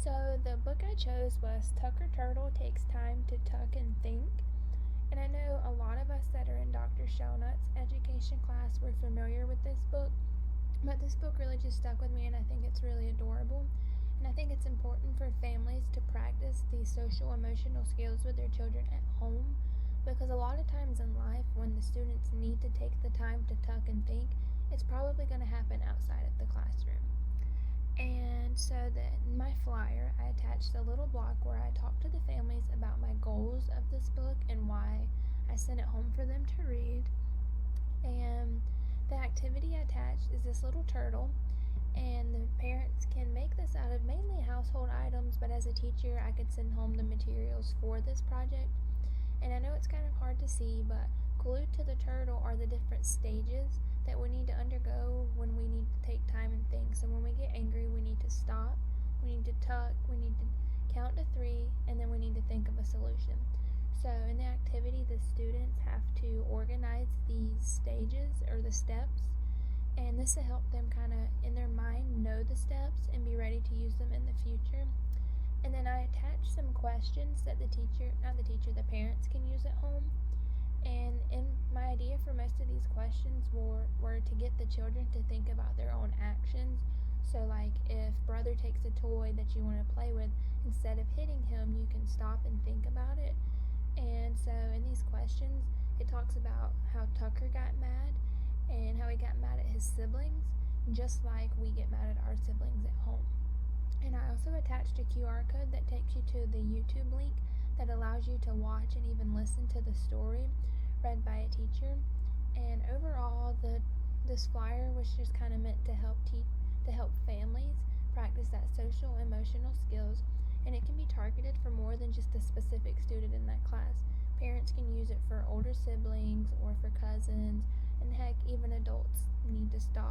So the book I chose was Tucker Turtle Takes Time to Tuck and Think. And I know a lot of us that are in Dr. Shelnutt's education class were familiar with this book, but this book really just stuck with me and I think it's really adorable. And I think it's important for families to practice these social emotional skills with their children at home because a lot of times in life when the students need to take the time to tuck and think, it's probably going to happen outside of the classroom. And so in my flyer, I attached a little block where I talked to the families about my goals of this book and why I sent it home for them to read. And the activity I attached is this little turtle, and the parents can make this out of mainly household items, but as a teacher, I could send home the materials for this project. And I know it's kind of hard to see, but glued to the turtle are the different stages that we need to undergo when we need to take time and think. So when we get angry, we need to stop, we need to tuck, we need to count to 3, and then we need to think of a solution. So in the activity, the students have to organize these stages or the steps, and this will help them kind of in their mind know the steps and be ready to use them in the future. And then I attached some questions that the parents can use at home. And my idea for most of these questions were to get the children to think about their own actions. So like if brother takes a toy that you want to play with, instead of hitting him, you can stop and think about it. And so in these questions, it talks about how Tucker got mad and how he got mad at his siblings, just like we get mad at our siblings at home. And I also attached a QR code that takes you to the YouTube link that allows you to watch and even listen to the story read by a teacher. And overall, this flyer was just kind of meant to help families practice that social emotional skills, and it can be targeted for more than just a specific student in that class. Parents can use it for older siblings or for cousins, and heck, even adults need to stop